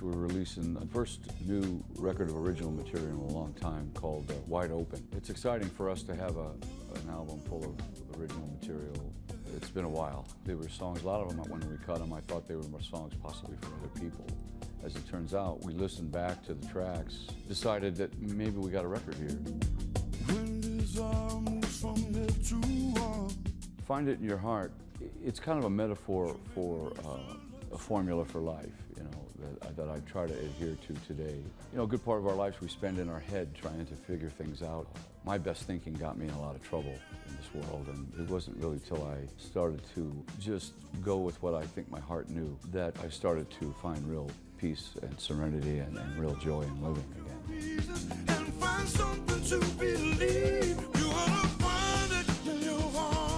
we're releasing the first new record of original material in a long time called Wide Open. It's exciting for us to have an album full of original material. It's been a while. There were songs, a lot of them, when we cut them, I thought they were more songs possibly from other people. As it turns out, we listened back to the tracks, decided that maybe we got a record here. Find it in your heart. It's kind of a metaphor for a formula for life, you know, that I try to adhere to today. You know, a good part of our lives we spend in our head trying to figure things out. My best thinking got me in a lot of trouble in this world, and it wasn't really till I started to just go with what I think my heart knew that I started to find real peace and serenity and real joy in living again. And find something to believe. You ought to find it in your heart.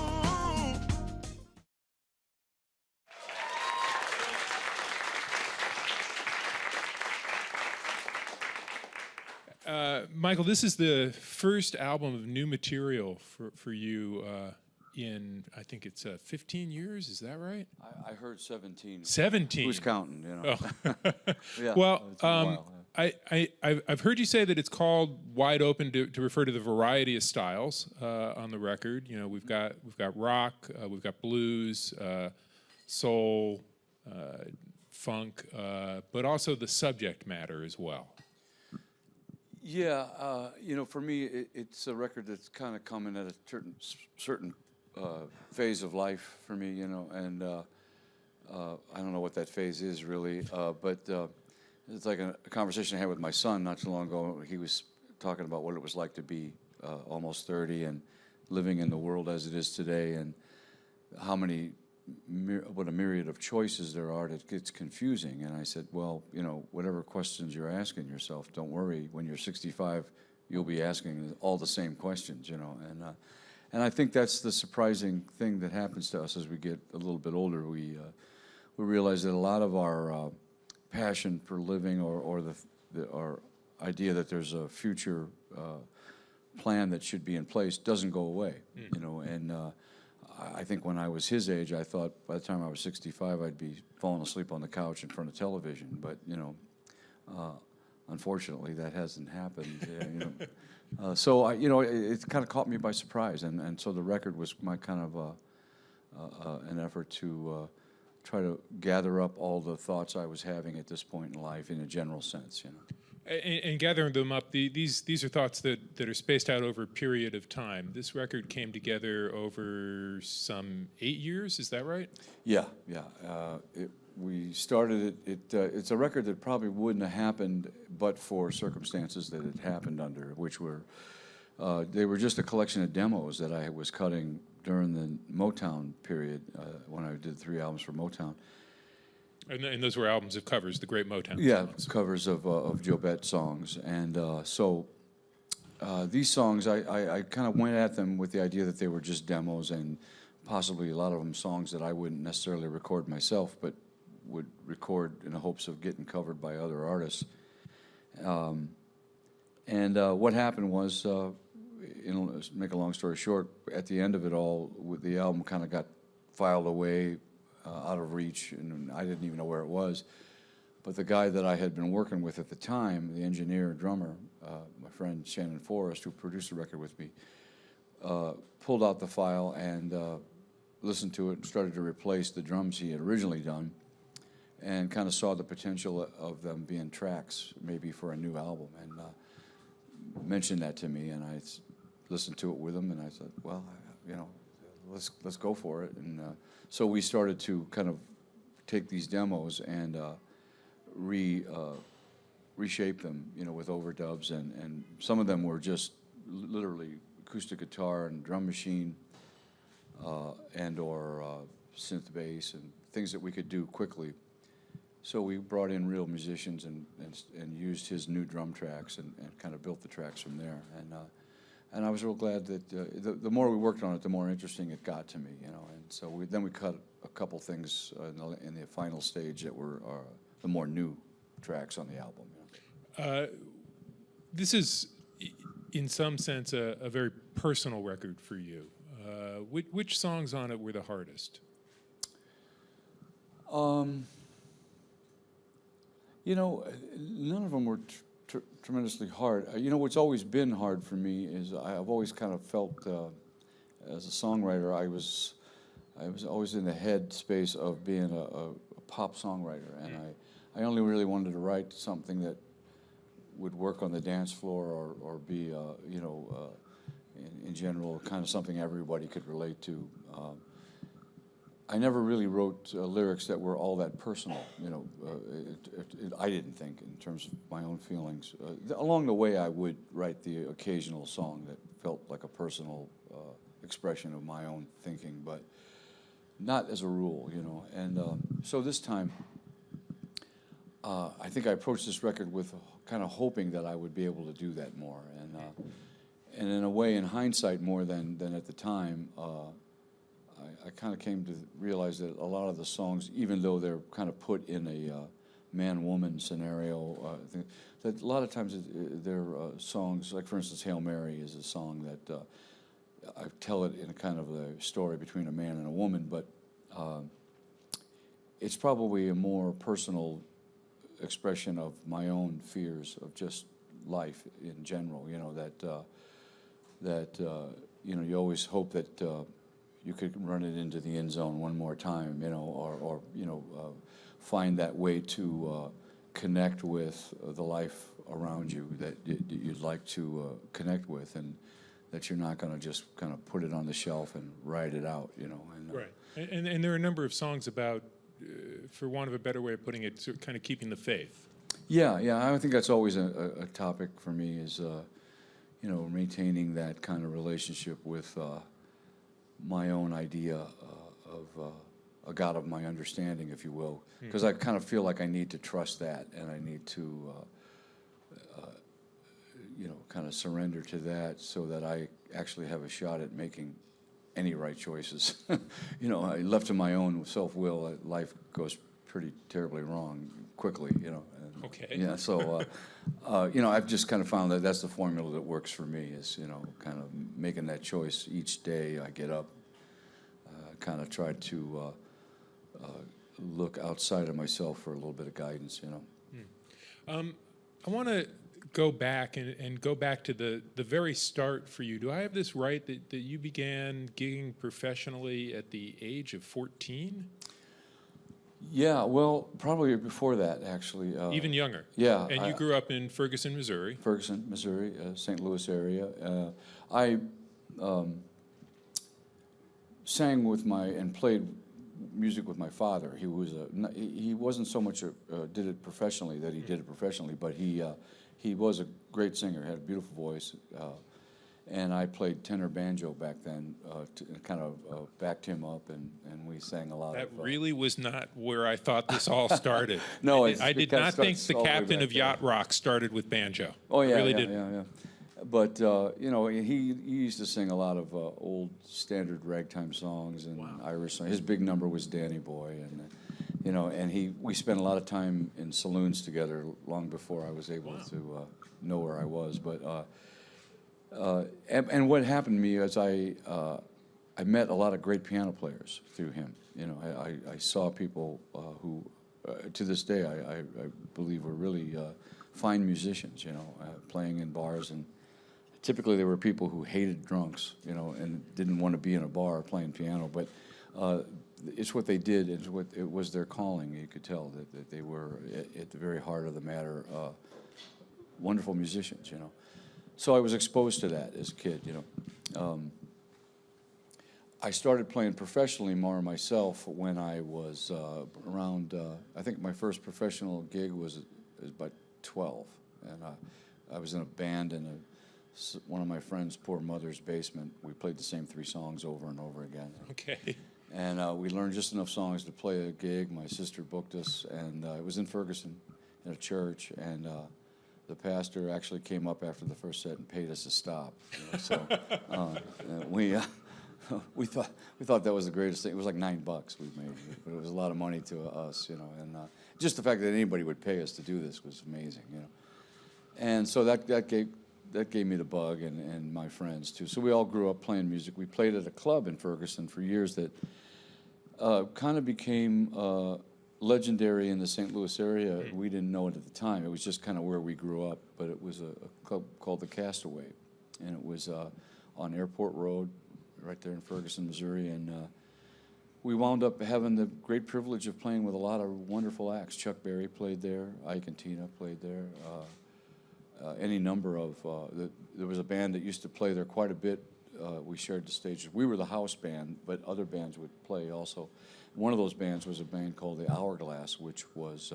Michael, this is the first album of new material for you in, I think it's 15 years, is that right? I heard 17. 17? Who's counting, you know? Oh. Yeah, well, it's been a while, yeah. I've heard you say that it's called Wide Open to refer to the variety of styles on the record. You know, we've got rock, we've got blues, soul, funk, but also the subject matter as well. Yeah, you know, for me, it's a record that's kind of coming at a certain phase of life for me, you know, and I don't know what that phase is really, but it's like a conversation I had with my son not too long ago. He was talking about what it was like to be almost 30 and living in the world as it is today, and how many what a myriad of choices there are that gets confusing. And I said, well, you know, whatever questions you're asking yourself, don't worry, when you're 65 you'll be asking all the same questions, you know. And I think that's the surprising thing that happens to us as we get a little bit older. We realize that a lot of our passion for living or our idea that there's a future plan that should be in place doesn't go away, you know. And I think when I was his age, I thought by the time I was 65, I'd be falling asleep on the couch in front of television. But, you know, unfortunately, that hasn't happened. You know. So, you know, it kind of caught me by surprise. And so the record was my kind of an effort to try to gather up all the thoughts I was having at this point in life in a general sense, you know. And gathering them up, these are thoughts that are spaced out over a period of time. This record came together over some 8 years, is that right? Yeah, yeah. We started it. It's a record that probably wouldn't have happened but for circumstances that it happened under, which were, they were just a collection of demos that I was cutting during the Motown period when I did 3 albums for Motown. And those were albums of covers, the great Motown songs. Covers of Jobette songs. And so these songs, I kind of went at them with the idea that they were just demos, and possibly a lot of them songs that I wouldn't necessarily record myself, but would record in the hopes of getting covered by other artists. What happened was, make a long story short, at the end of it all, the album kind of got filed away, out of reach, and I didn't even know where it was. But the guy that I had been working with at the time, the engineer and drummer, my friend Shannon Forrest, who produced the record with me, pulled out the file and listened to it and started to replace the drums he had originally done, and kind of saw the potential of them being tracks maybe for a new album, and mentioned that to me, and I listened to it with him, and I said, well, you know, let's go for it. And so we started to kind of take these demos and reshape them, you know, with overdubs, and some of them were just literally acoustic guitar and drum machine and or synth bass and things that we could do quickly. So we brought in real musicians and used his new drum tracks and kind of built the tracks from there. And I was real glad that the more we worked on it, the more interesting it got to me, you know. And so then we cut a couple things in the final stage that were the more new tracks on the album. You know. This is, in some sense, a very personal record for you. Which songs on it were the You know, none of them were tremendously hard. You know, what's always been hard for me is I've always kind of felt, as a songwriter, I was always in the head space of being a pop songwriter, and I only really wanted to write something that would work on the dance floor or be, you know, in general, kind of something everybody could relate to. I never really wrote lyrics that were all that personal, you know. I didn't think, in terms of my own feelings. Along the way, I would write the occasional song that felt like a personal expression of my own thinking, but not as a rule, you know. And so this time, I think I approached this record with kind of hoping that I would be able to do that more. And in a way, in hindsight, more than at the time, I kind of came to realize that a lot of the songs, even though they're kind of put in a man-woman scenario, that a lot of times they're songs, like for instance, Hail Mary is a song that I tell it in a kind of a story between a man and a woman, but it's probably a more personal expression of my own fears of just life in general, you know, that you know, you always hope that you could run it into the end zone one more time, you know, or you know, find that way to connect with the life around you that you'd like to connect with, and that you're not going to just kind of put it on the shelf and ride it out, you know. And, right. And there are a number of songs about, for want of a better way of putting it, sort of kind of keeping the faith. Yeah, yeah. I think that's always a topic for me is, you know, maintaining that kind of relationship with my own idea of a God of my understanding, if you will, because I kind of feel like I need to trust that, and I need to, you know, kind of surrender to that so that I actually have a shot at making any right choices. You know, left to my own self-will, life goes pretty terribly wrong quickly, you know. And, okay. Yeah, so, you know, I've just kind of found that that's the formula that works for me is, you know, kind of making that choice each day I get up, kind of try to look outside of myself for a little bit of guidance, you know. I want to go back and go back to the very start for you. Do I have this right that you began gigging professionally at the age of 14? Yeah, well, probably before that, actually. Even younger? Yeah. And you grew up in Ferguson, Missouri? Ferguson, Missouri, St. Louis area. I sang with and played music with my father. He was he wasn't so much did it professionally that he did it professionally, but he was a great singer, had a beautiful voice, and I played tenor banjo back then, to kind of backed him up, and we sang a lot. That really was not where I thought this all started. No, I did not think the captain of Yacht Rock started with banjo. Oh yeah, I really yeah, didn't. yeah. But you know, he used to sing a lot of old standard ragtime songs and Irish songs. His big number was Danny Boy, and you know, and we spent a lot of time in saloons together long before I was able to know where I was. But and what happened to me is I met a lot of great piano players through him. You know, I saw people who to this day I believe were really fine musicians. You know, playing in bars, and typically they were people who hated drunks. You know, and didn't want to be in a bar playing piano, but. It's what they did. It was their calling. You could tell that they were at the very heart of the matter. Wonderful musicians, you know. So I was exposed to that as a kid, you know. I started playing professionally more myself when I was around. I think my first professional gig was about 12, and I was in a band in one of my friend's poor mother's basement. We played the same 3 songs over and over again. Okay. And we learned just enough songs to play a gig. My sister booked us, and it was in Ferguson, in a church. And the pastor actually came up after the first set and paid us to stop. You know, so we thought that was the greatest thing. It was like $9 we made, but it was a lot of money to us, you know. And just the fact that anybody would pay us to do this was amazing, you know. And so that gave me the bug, and my friends too. So we all grew up playing music. We played at a club in Ferguson for years that kind of became legendary in the St. Louis area. We didn't know it at the time. It was just kind of where we grew up. But it was a club called the Castaway, and it was on Airport Road, right there in Ferguson, Missouri. And we wound up having the great privilege of playing with a lot of wonderful acts. Chuck Berry played there. Ike and Tina played there. Any number of there was a band that used to play there quite a bit. We shared the stage. We were the house band, but other bands would play also. One of those bands was a band called the Hourglass, which was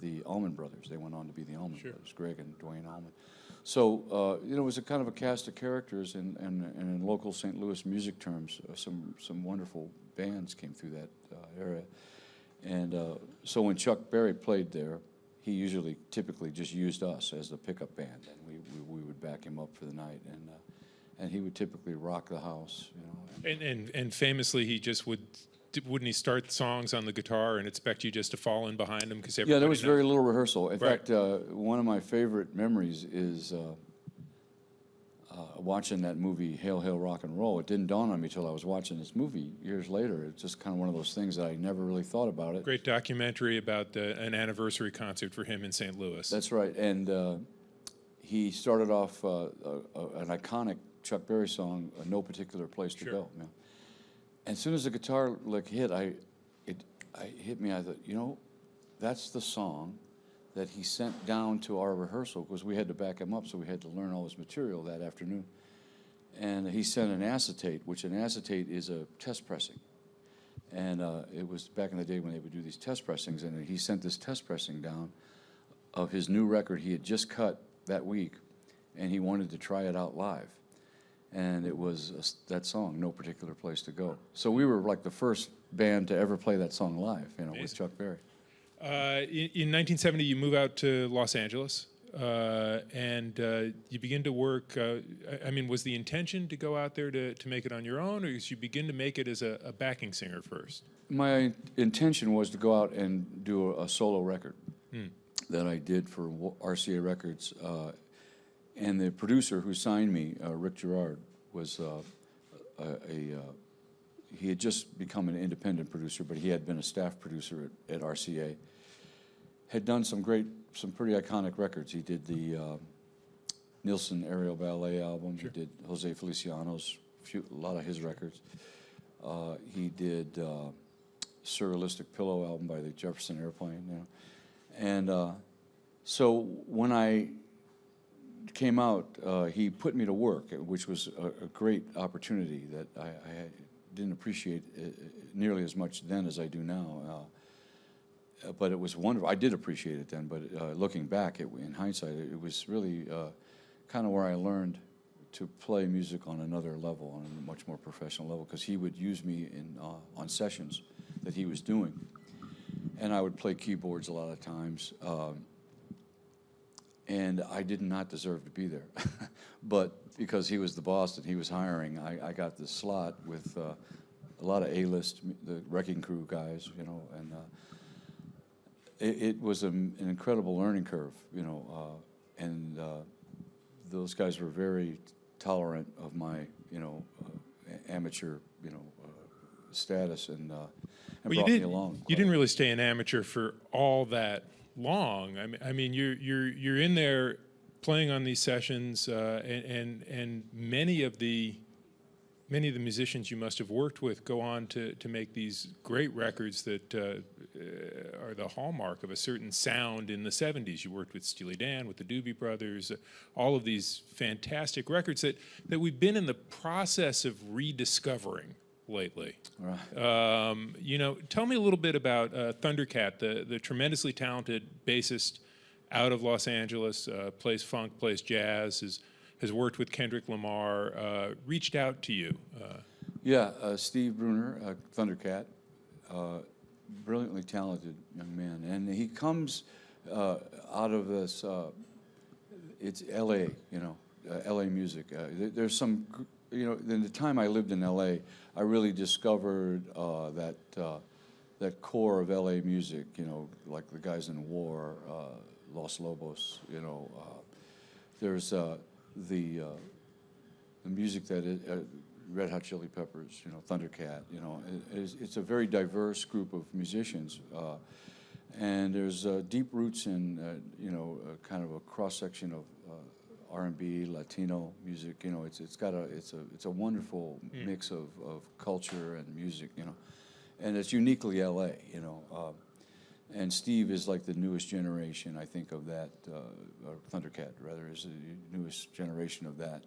the Allman Brothers. They went on to be the Allman Brothers, Greg and Dwayne Allman. So it was a kind of a cast of characters, and in local St. Louis music terms, some wonderful bands came through that area. And so when Chuck Berry played there, he typically just used us as the pickup band, and we would back him up for the night, and he would typically rock the house, And famously, he just wouldn't he start songs on the guitar and expect you just to fall in behind him because there was very little rehearsal. In fact, one of my favorite memories is watching that movie Hail, Hail, Rock and Roll. It didn't dawn on me till I was watching this movie years later. It's just kind of one of those things that I never really thought about it. Great documentary about an anniversary concert for him in St. Louis. That's right, and he started off an iconic Chuck Berry song, "No Particular Place to Go." Yeah. And as soon as the guitar lick hit, it hit me. I thought, that's the song that he sent down to our rehearsal, because we had to back him up, so we had to learn all his material that afternoon. And he sent an acetate, which an acetate is a test pressing. And it was back in the day when they would do these test pressings, and he sent this test pressing down of his new record he had just cut that week, and he wanted to try it out live. And it was that song, "No Particular Place to Go." So we were like the first band to ever play that song live, with Chuck Berry. In 1970, you move out to Los Angeles, and you begin to work. Was the intention to go out there to make it on your own, or did you begin to make it as a backing singer first? My intention was to go out and do a solo record that I did for RCA Records. And the producer who signed me, Rick Gerard, was he had just become an independent producer, but he had been a staff producer at RCA. Had done some pretty iconic records. He did the Nilsson Aerial Ballet album. Sure. He did Jose Feliciano's, a lot of his records. He did Surrealistic Pillow album by the Jefferson Airplane. And so when I came out, he put me to work, which was a great opportunity that I didn't appreciate nearly as much then as I do now. But it was wonderful. I did appreciate it then, but looking back, in hindsight, it was really kind of where I learned to play music on another level, on a much more professional level, because he would use me on sessions that he was doing. And I would play keyboards a lot of times. And I did not deserve to be there. But because he was the boss that he was hiring, I got this slot with a lot of A-list, the Wrecking Crew guys, and it was an incredible learning curve, and those guys were very tolerant of my, amateur, status, and brought me along. You didn't really stay an amateur for all that long. You're in there playing on these sessions, and many of the musicians you must have worked with go on to make these great records that are the hallmark of a certain sound in the 70s. You worked with Steely Dan, with the Doobie Brothers, all of these fantastic records that we've been in the process of rediscovering lately. Right. Tell me a little bit about Thundercat, the tremendously talented bassist out of Los Angeles, plays funk, plays jazz, has worked with Kendrick Lamar, reached out to you. Steve Bruner, Thundercat, brilliantly talented young man, and he comes out of this. It's L.A., L.A. music. There's some. In the time I lived in L.A., I really discovered that core of L.A. music, like the guys in War, Los Lobos, there's the music that Red Hot Chili Peppers, you know, Thundercat, you know. It's a very diverse group of musicians. And there's deep roots in, you know, kind of a cross-section of R&B, Latino music. You know, it's a wonderful mix of culture and music, you know. And it's uniquely LA, you know. And Steve is like the newest generation, I think, of that, or Thundercat, rather, is the newest generation of that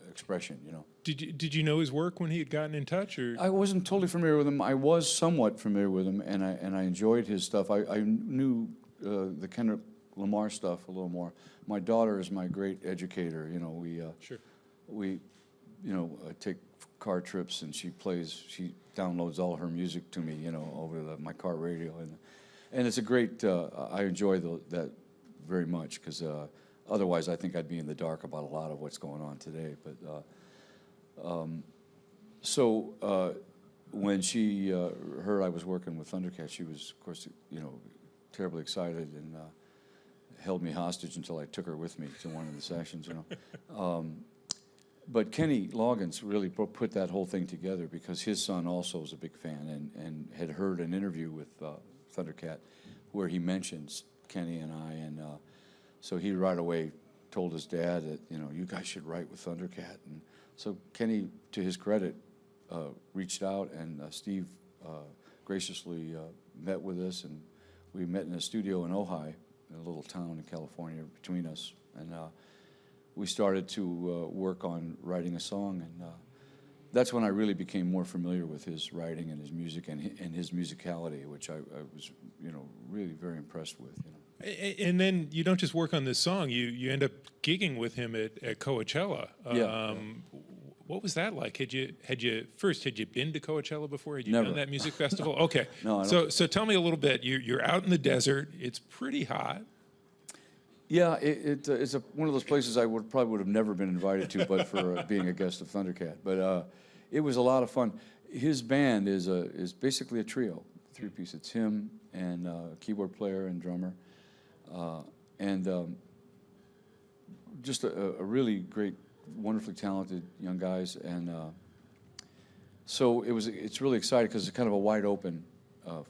expression, you know. Did you know his work when he had gotten in touch, or? I wasn't totally familiar with him. I was somewhat familiar with him, and I enjoyed his stuff. I knew the Kendrick Lamar stuff a little more. My daughter is my great educator. You know, we take car trips, and she downloads all her music to me, you know, over my car radio, and it's a great. I enjoy that very much, because otherwise I think I'd be in the dark about a lot of what's going on today. But when she heard I was working with Thundercat, she was, of course, you know, terribly excited, and held me hostage until I took her with me to one of the sessions, you know. But Kenny Loggins really put that whole thing together, because his son also was a big fan, and had heard an interview with Thundercat where he mentions Kenny and I, and so he right away told his dad that, you know, you guys should write with Thundercat. And so Kenny, to his credit, reached out, and Steve graciously met with us, and we met in a studio in Ojai, a little town in California between us, and we started to work on writing a song, and that's when I really became more familiar with his writing and his music and his musicality, which I was, you know, really very impressed with, you know. And then you don't just work on this song; you end up gigging with him at Coachella. Yeah. What was that like? Had you been to Coachella before? Had you Never. done that music festival? Okay. No, I don't. So tell me a little bit. You're out in the desert. It's pretty hot. Yeah, it's one of those places I probably would have never been invited to, but for being a guest of Thundercat. But it was a lot of fun. His band is basically a trio, three-piece. It's him and a keyboard player and drummer, and just a really great, wonderfully talented young guys. And so it's really exciting, because it's kind of a wide open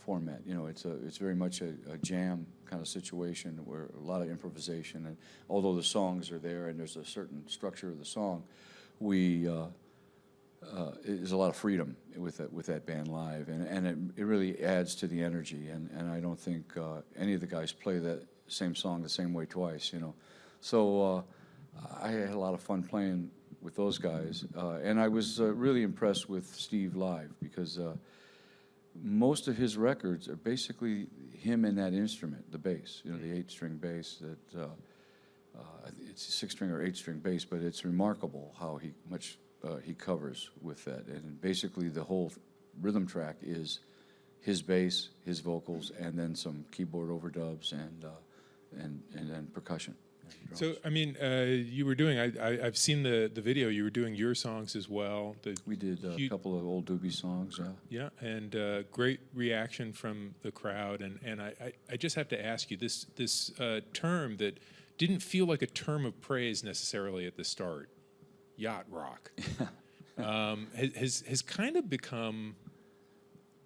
format. You know, it's very much a jam kind of situation, where a lot of improvisation, and although the songs are there and there's a certain structure of the song, there's a lot of freedom with that band live, and it really adds to the energy, and I don't think any of the guys play that same song the same way twice, you know. So I had a lot of fun playing with those guys, and I was really impressed with Steve live, because most of his records are basically him and that instrument, the bass, you know, the 8-string bass. That it's a 6-string or 8-string bass, but it's remarkable how he covers with that. And basically the whole rhythm track is his bass, his vocals, and then some keyboard overdubs and then percussion. So, I mean, you were doing, I've seen the video, you were doing your songs as well. We did a couple of old Doobie songs, yeah. Yeah, and great reaction from the crowd. And I just have to ask you, this term that didn't feel like a term of praise necessarily at the start, Yacht Rock, has kind of become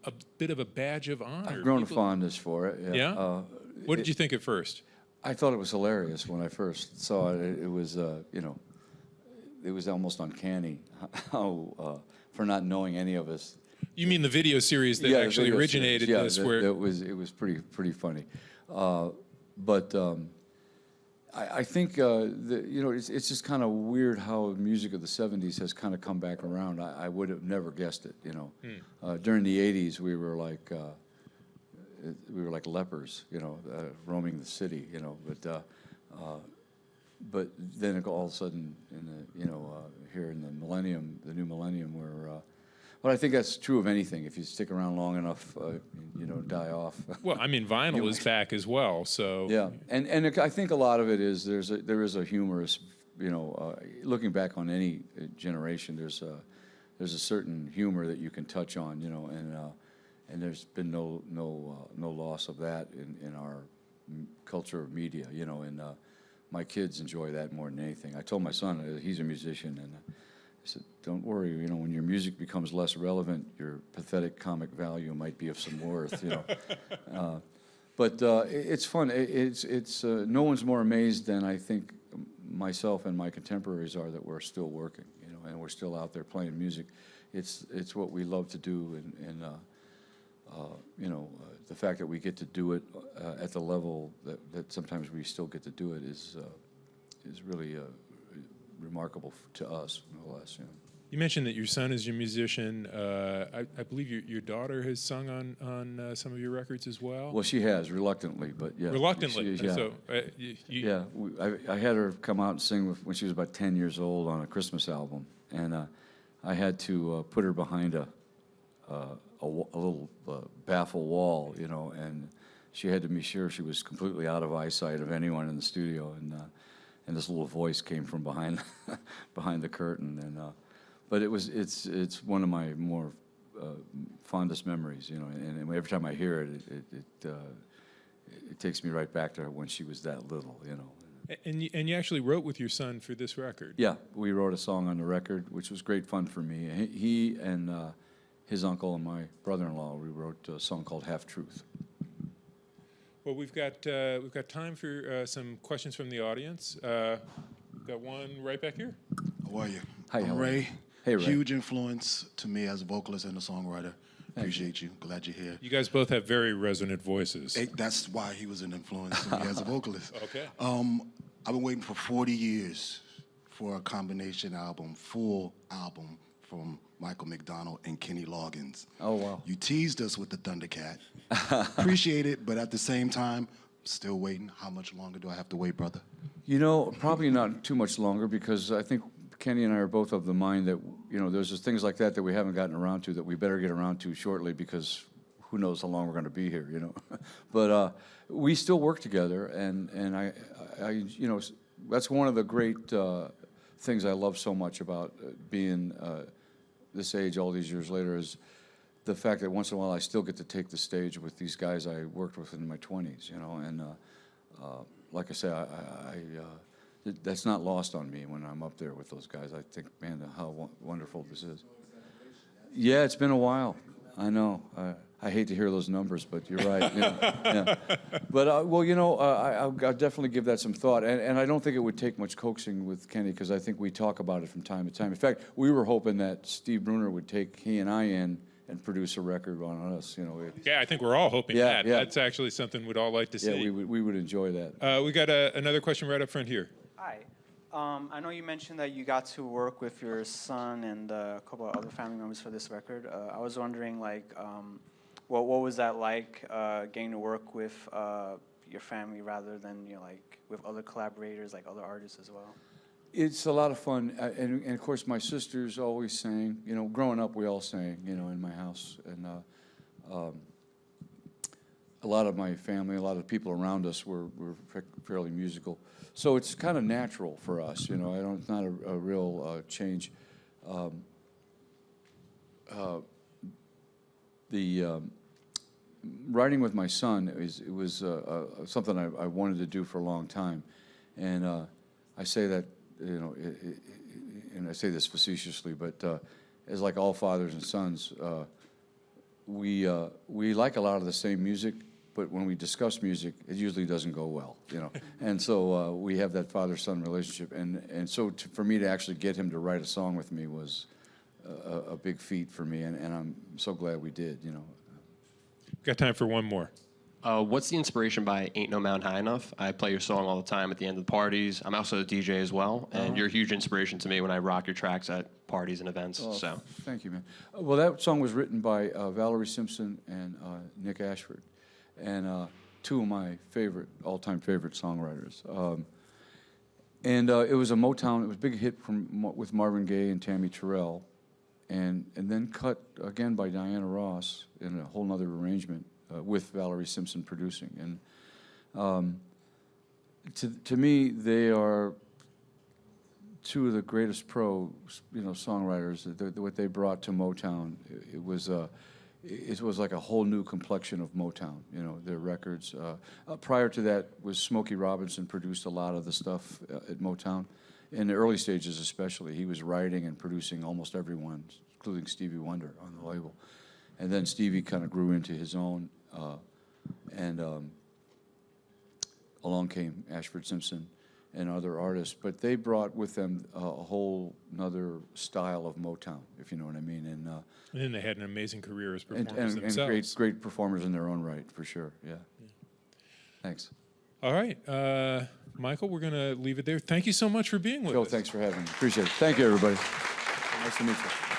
a bit of a badge of honor. I've grown a fondness for it, yeah. Yeah? What did you think at first? I thought it was hilarious when I first saw it. It was, you know, it was almost uncanny how, for not knowing any of us. You mean the video series that actually originated this? Yeah, where it was pretty funny, but I think you know, it's just kind of weird how music of the '70s has kind of come back around. I would have never guessed it. You know, during the '80s we were like lepers, you know, roaming the city, you know. But then all of a sudden, here in the new millennium, but I think that's true of anything. If you stick around long enough, you know, die off. Well, I mean, vinyl is back as well, so. Yeah, and I think a lot of it is there is a humorous, you know, looking back on any generation, there's a certain humor that you can touch on, you know, and there's been no loss of that in our culture of media, you know, and my kids enjoy that more than anything. I told my son he's a musician, said, don't worry, you know, when your music becomes less relevant, your pathetic comic value might be of some worth, you know. But it's fun. It's no one's more amazed than I think myself and my contemporaries are that we're still working, you know, and we're still out there playing music. It's what we love to do, and you know, the fact that we get to do it at the level that sometimes we still get to do it is really remarkable to us, no less. You know. You mentioned that your son is your musician. I believe your daughter has sung on some of your records as well. Well, she has reluctantly, but yeah. Reluctantly. Yeah. So, Yeah, I had her come out and sing when she was about 10 years old on a Christmas album, and I had to put her behind a little baffle wall, you know, and she had to be sure she was completely out of eyesight of anyone in the studio, and this little voice came from behind behind the curtain, and but it's one of my more fondest memories, you know, and every time I hear it, it takes me right back to her when she was that little, you know. And you actually wrote with your son for this record. Yeah, we wrote a song on the record, which was great fun for me. He and his uncle and my brother-in-law, we wrote a song called Half Truth. Well, we've got time for some questions from the audience. We've got one right back here. How are you? Hi, I'm how are you? Ray. Hey, Ray. Huge influence to me as a vocalist and a songwriter. Appreciate you. Glad you're here. You guys both have very resonant voices. That's why he was an influence to me as a vocalist. Okay. I've been waiting for 40 years for a combination album, full album from Michael McDonald and Kenny Loggins. Oh, wow. You teased us with the Thundercat. Appreciate it, but at the same time, still waiting. How much longer do I have to wait, brother? You know, probably not too much longer, because I think Kenny and I are both of the mind that, you know, there's just things like that we haven't gotten around to that we better get around to shortly, because who knows how long we're going to be here, you know. But we still work together, and I, you know, that's one of the great things I love so much about being this age all these years later, is the fact that once in a while I still get to take the stage with these guys I worked with in my 20s, you know, and like I say, that's not lost on me when I'm up there with those guys. I think, man, how wonderful this is. Yeah, it's been a while. I know. I hate to hear those numbers, but you're right. Yeah. But, well, you know, I'll definitely give that some thought. And I don't think it would take much coaxing with Kenny, because I think we talk about it from time to time. In fact, we were hoping that Steve Bruner would take he and I in and produce a record on us, you know. Yeah, I think we're all hoping that. Yeah. That's actually something we'd all like to see. Yeah, we would enjoy that. We got another question right up front here. Hi. I know you mentioned that you got to work with your son and a couple of other family members for this record. I was wondering, like, what was that like, getting to work with your family rather than, you know, like, with other collaborators, like other artists as well? It's a lot of fun, and of course my sisters always sang. You know, growing up we all sang, you know, in my house, and a lot of my family, a lot of the people around us were fairly musical. So it's kind of natural for us, you know. It's not a real change. The writing with my son was something I wanted to do for a long time, and I say that, you know, and I say this facetiously, but as like all fathers and sons, we like a lot of the same music, but when we discuss music, it usually doesn't go well, you know. And so we have that father-son relationship, and so for me to actually get him to write a song with me was a big feat for me, and I'm so glad we did, you know. Got time for one more. What's the inspiration by Ain't No Mountain High Enough? I play your song all the time at the end of the parties. I'm also a DJ as well, and you're a huge inspiration to me when I rock your tracks at parties and events. Oh, so, thank you, man. Well, that song was written by Valerie Simpson and Nick Ashford, and two of my all-time favorite songwriters. And it was a Motown. It was a big hit with Marvin Gaye and Tammy Terrell, and then cut again by Diana Ross in a whole nother arrangement. With Valerie Simpson producing, and to me, they are two of the greatest songwriters. What they brought to Motown, it was like a whole new complexion of Motown. You know, their records. Prior to that, was Smokey Robinson produced a lot of the stuff at Motown, in the early stages especially, he was writing and producing almost everyone, including Stevie Wonder on the label. And then Stevie kind of grew into his own, and along came Ashford Simpson and other artists, but they brought with them a whole another style of Motown, if you know what I mean. And then they had an amazing career as performers and themselves. great performers in their own right, for sure. Yeah. Thanks. All right, Michael, we're going to leave it there. Thank you so much for being with Joe, us. thanks for having me. Appreciate it. Thank you, everybody. Nice to meet you.